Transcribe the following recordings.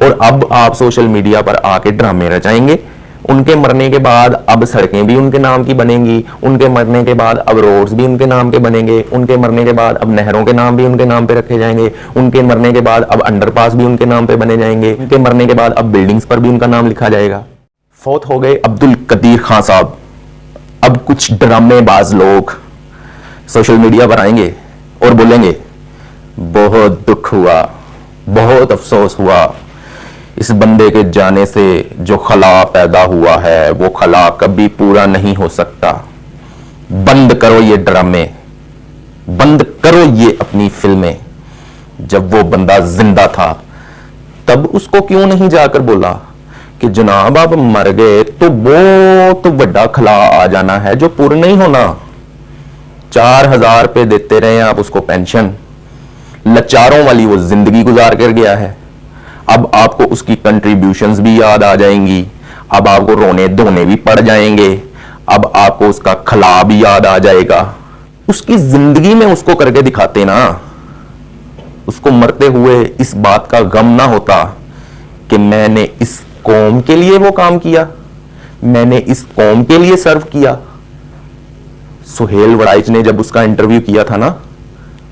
और अब आप सोशल मीडिया पर आके ड्रामे रचाएंगे। उनके मरने के बाद अब सड़कें भी उनके नाम की बनेंगी, उनके मरने के बाद अब रोड्स भी उनके नाम के बनेंगे, उनके मरने के बाद अब नहरों के नाम भी उनके नाम पे रखे जाएंगे, उनके मरने के बाद अब अंडरपास भी उनके नाम पे बने जाएंगे, उनके मरने के बाद अब बिल्डिंग्स पर भी उनका नाम लिखा जाएगा। फौत हो गए अब्दुल कदीर खान साहब। अब कुछ ड्रामेबाज लोग सोशल मीडिया पर आएंगे और बोलेंगे बहुत दुख हुआ, बहुत अफसोस हुआ, इस बंदे के जाने से जो खला पैदा हुआ है वो खला कभी पूरा नहीं हो सकता। बंद करो ये ड्रामे, बंद करो ये अपनी फिल्में। जब वो बंदा जिंदा था तब उसको क्यों नहीं जाकर बोला कि जनाब आप मर गए तो बहुत बड़ा खला आ जाना है जो पूरा नहीं होना। 4000 रुपए देते रहे आप उसको पेंशन, लाचारों वाली वो जिंदगी गुजार कर गया है। अब आपको उसकी कंट्रीब्यूशंस भी याद आ जाएंगी, अब आपको रोने धोने भी पड़ जाएंगे, अब आपको उसका खला भी याद आ जाएगा। उसकी जिंदगी में उसको करके दिखाते ना, उसको मरते हुए इस बात का गम ना होता कि मैंने इस कौम के लिए वो काम किया, मैंने इस कौम के लिए सर्व किया। सुहेल वड़ाइच ने जब उसका इंटरव्यू किया था ना,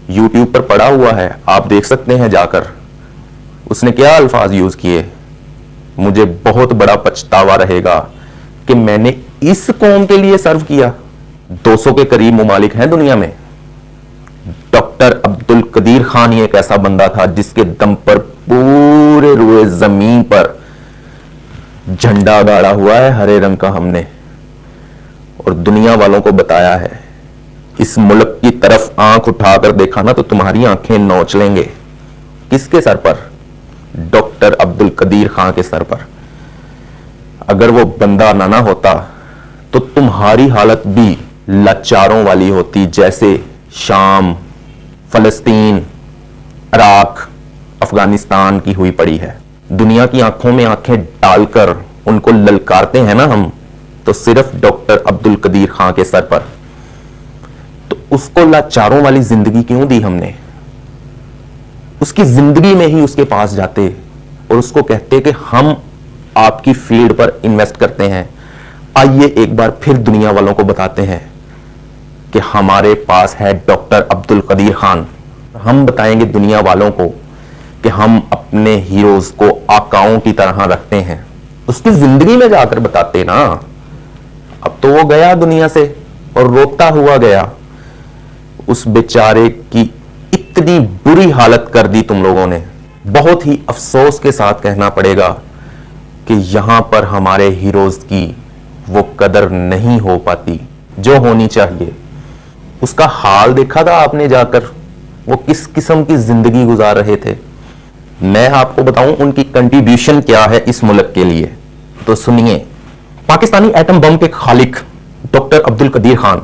यूट्यूब पर पड़ा हुआ है, आप देख सकते हैं जाकर। उसने क्या अल्फाज यूज किए, मुझे बहुत बड़ा पछतावा रहेगा कि मैंने इस कौम के लिए सर्व किया। 200 के करीब मुमालिक हैं दुनिया में। डॉक्टर अब्दुल कदीर खान ही एक ऐसा बंदा था जिसके दम पर पूरे रुए जमीन पर झंडा गाड़ा हुआ है हरे रंग का हमने, और दुनिया वालों को बताया है इस मुल्क की तरफ आंख उठाकर देखा ना तो तुम्हारी आंखें नोच लेंगे। किसके सर पर? डॉक्टर अब्दुल कदीर खान के सर पर। अगर वो बंदा ना होता तो तुम्हारी हालत भी लाचारों वाली होती, जैसे शाम, फलस्तीन, इराक, अफगानिस्तान की हुई पड़ी है। दुनिया की आंखों में आंखें डालकर उनको ललकारते हैं ना हम, तो सिर्फ डॉक्टर अब्दुल कदीर खान के सर पर। तो उसको लाचारों वाली जिंदगी क्यों दी हमने? उसकी जिंदगी में ही उसके पास जाते और उसको कहते कि हम आपकी फील्ड पर इन्वेस्ट करते हैं। आइए एक बार फिर दुनिया वालों को बताते हैं कि हमारे पास है डॉक्टर अब्दुल कदीर खान। हम बताएंगे दुनिया वालों को कि हम अपने हीरोज को आकाओं की तरह रखते हैं। उसकी जिंदगी में जाकर बताते ना। अब तो वो गया दुनिया से और रोता हुआ गया। उस बेचारे की इतनी बुरी हालत कर दी तुम लोगों ने। बहुत ही अफसोस के साथ कहना पड़ेगा कि यहां पर हमारे हीरोज की वो कदर नहीं हो पाती जो होनी चाहिए। उसका हाल देखा था आपने जाकर, वो किस किस्म की जिंदगी गुजार रहे थे। मैं आपको बताऊं उनकी कंट्रीब्यूशन क्या है इस मुल्क के लिए, तो सुनिए। पाकिस्तानी एटम बम के खालिक डॉक्टर अब्दुल कदीर खान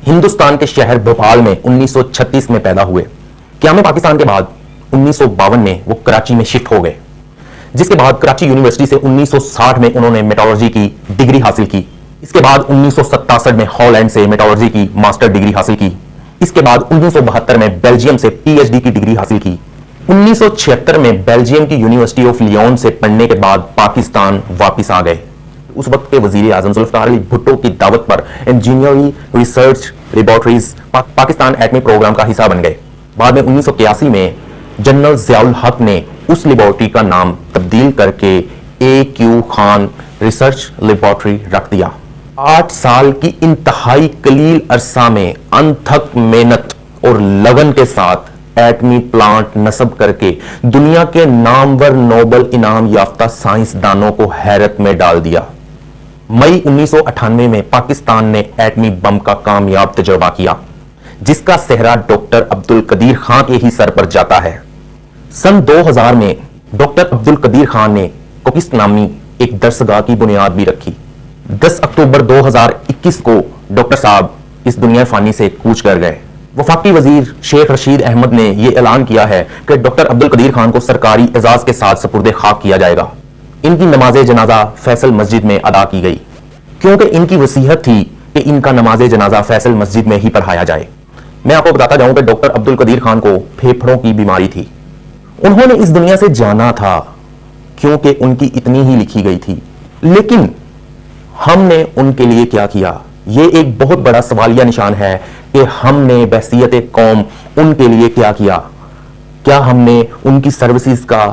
हिंदुस्तान के शहर भोपाल में 1936 में पैदा हुए। क़याम पाकिस्तान के बाद 1952 में वो कराची में शिफ्ट हो गए, जिसके बाद कराची यूनिवर्सिटी से 1960 में उन्होंने मेटोलॉजी की डिग्री हासिल की। इसके बाद 1967 में हॉलैंड से मेटोलॉजी की मास्टर डिग्री हासिल की। इसके बाद 1972 में बेल्जियम से पीएचडी की डिग्री हासिल की। 1976 में बेल्जियम की यूनिवर्सिटी ऑफ लियोन से पढ़ने के बाद पाकिस्तान वापिस आ गए। उस वक्त के वजीर आजम जुल्फिकार अली भुट्टो की दावत पर इंजीनियरिंग रिसर्च लेबोरेटरीज पाकिस्तान एटमी प्रोग्राम का हिस्सा बन गए। बाद में 1981 में जनरल ज़ियाउल हक ने उस लेबोरेटरी का नाम तब्दील करके AQ खान रिसर्च लेबोरेटरी रख दिया। 8 साल की इंतहाई कलील अरसा में अनथक मेहनत और लगन के साथ एटमी प्लांट नस्ब करके दुनिया के नामवर नोबेल इनाम याफ्ता साइंसदानों को हैरत में डाल दिया। मई 1998 में पाकिस्तान ने एटमी बम का कामयाब तजुर्बा किया, जिसका सेहरा डॉक्टर अब्दुल कदीर खान के ही सर पर जाता है। सन 2000 में डॉक्टर अब्दुल कदीर खान ने कोकिस्ट नामी एक दरसगाह की बुनियाद भी रखी। 10 अक्टूबर 2021 को डॉक्टर साहब इस दुनिया फानी से कूच कर गए। वफाकी वजीर शेख रशीद अहमद ने यह ऐलान किया है कि डॉक्टर अब्दुल कदीर खान को सरकारी एजाज के साथ सपुर्दे खाक किया जाएगा। इनकी नमाज जनाजा फैसल मस्जिद में अदा की गई, क्योंकि इनकी वसीयत थी कि इनका नमाज जनाजा फैसल मस्जिद में ही पढ़ाया जाए। मैं आपको बताता जाऊं कि डॉक्टर अब्दुल कदीर खान को फेफड़ों की बीमारी थी। उन्होंने इस दुनिया से जाना था क्योंकि उनकी इतनी ही लिखी गई थी। लेकिन हमने उनके लिए क्या किया, यह एक बहुत बड़ा सवालिया निशान है कि हमने बहसियत कौम उनके लिए क्या किया। क्या हमने उनकी सर्विसेज का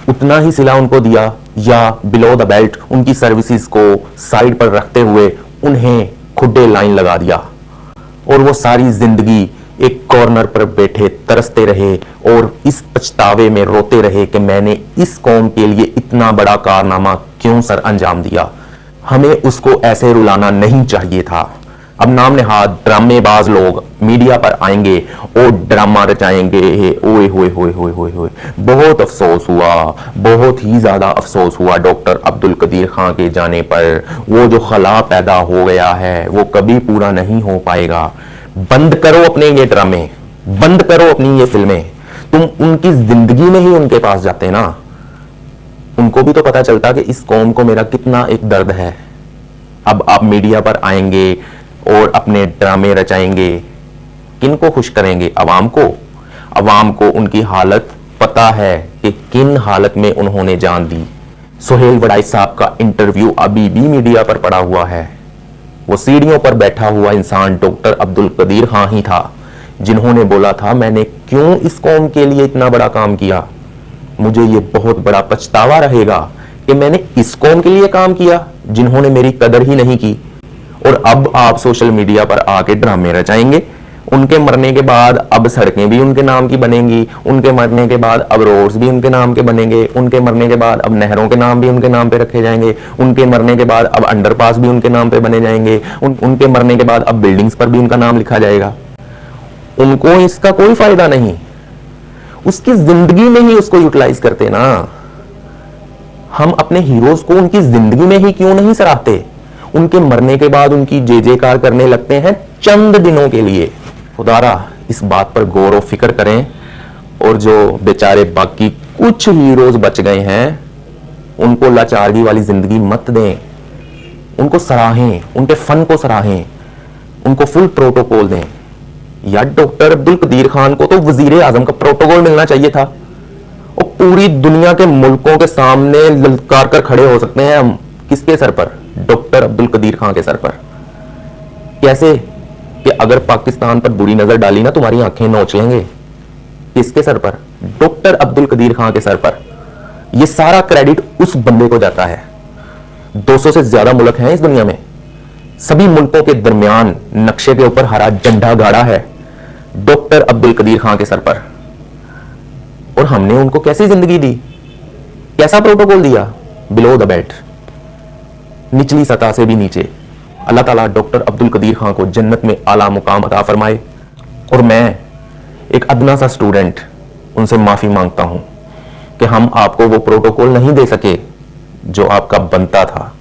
उतना ही सिला उनको दिया, या बिलो द बेल्ट उनकी सर्विसेज को साइड पर रखते हुए उन्हें खुड्डे लाइन लगा दिया और वो सारी जिंदगी एक कॉर्नर पर बैठे तरसते रहे और इस पछतावे में रोते रहे कि मैंने इस कौम के लिए इतना बड़ा कारनामा क्यों सर अंजाम दिया। हमें उसको ऐसे रुलाना नहीं चाहिए था। अब नाम नेहाद ड्रामेबाज लोग मीडिया पर आएंगे और ड्रामा रचाएंगे। ओए होए होए होए होए होए, बहुत अफसोस हुआ, बहुत ही ज्यादा अफसोस हुआ डॉक्टर अब्दुल कदीर खान के जाने पर। वो जो खला पैदा हो गया है वो कभी पूरा नहीं हो पाएगा। बंद करो अपने ये ड्रामे, बंद करो अपनी ये फिल्में। तुम उनकी जिंदगी में ही उनके पास जाते ना, उनको भी तो पता चलता कि इस कौम को मेरा कितना एक दर्द है। अब आप मीडिया पर आएंगे और अपने ड्रामे रचाएंगे, किनको खुश करेंगे? अवाम को। अवाम को उनकी हालत पता है कि किन हालत में उन्होंने जान दी। सुहेल वड़ाई साहब का इंटरव्यू अभी भी मीडिया पर पड़ा हुआ है। वो सीढ़ियों पर बैठा हुआ इंसान डॉक्टर अब्दुल कदीर खान ही था जिन्होंने बोला था मैंने क्यों इस कौम के लिए इतना बड़ा काम किया, मुझे ये बहुत बड़ा पछतावा रहेगा कि मैंने इस कौम के लिए काम किया जिन्होंने मेरी कदर ही नहीं की। और अब आप सोशल मीडिया पर आके ड्रामे रचाएंगे। उनके मरने के बाद अब सड़कें भी उनके नाम की बनेंगी, उनके मरने के बाद अब रोड्स भी उनके नाम के बनेंगे, उनके मरने के बाद अब नहरों के नाम भी उनके नाम पे रखे जाएंगे, उनके मरने के बाद अब अंडरपास भी उनके नाम पे बने जाएंगे, उनके मरने के बाद अब बिल्डिंग्स पर भी उनका नाम लिखा जाएगा। उनको इसका कोई फायदा नहीं, उसकी जिंदगी में ही उसको यूटिलाइज करते ना। हम अपने हीरोज को उनकी जिंदगी में ही क्यों नहीं सराहते? उनके मरने के बाद उनकी जय जयकार करने लगते हैं चंद दिनों के लिए। खुदारा इस बात पर गौर और फिक्र करें और जो बेचारे बाकी कुछ हीरोज बच गए हैं उनको लाचारगी वाली जिंदगी मत दें। उनको सराहें, उनके फन को सराहें, उनको फुल प्रोटोकॉल दें। यार डॉक्टर अब्दुल कदीर खान को तो वजीर आजम का प्रोटोकॉल मिलना चाहिए था। और पूरी दुनिया के मुल्कों के सामने ललकार कर खड़े हो सकते हैं हम। किसके सर पर? डॉक्टर अब्दुल कदीर खान के सर पर। कैसे? कि अगर पाकिस्तान पर बुरी नजर डाली ना तुम्हारी आंखें नोच लेंगे। किसके सर पर? डॉक्टर अब्दुल कदीर खान के सर पर। यह सारा क्रेडिट उस बंदे को जाता है। 200 से ज्यादा मुल्क हैं इस दुनिया में, सभी मुल्कों के दरमियान नक्शे के ऊपर हरा झंडा गाड़ा है डॉक्टर अब्दुल कदीर खान के सर पर। और हमने उनको कैसी जिंदगी दी, कैसा प्रोटोकॉल दिया? बिलो द बेल्ट, निचली सतह से भी नीचे। अल्लाह ताला डॉक्टर अब्दुल कदीर खान को जन्नत में आला मुकाम अता फरमाए। और मैं एक अदना सा स्टूडेंट उनसे माफी मांगता हूं कि हम आपको वो प्रोटोकॉल नहीं दे सके जो आपका बनता था।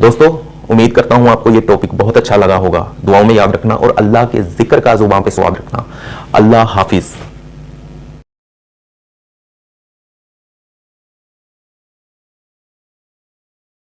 दोस्तों उम्मीद करता हूं आपको ये टॉपिक बहुत अच्छा लगा होगा। दुआओं में याद रखना और अल्लाह के जिक्र का जुबान पे स्वाद रखना। अल्लाह हाफिज।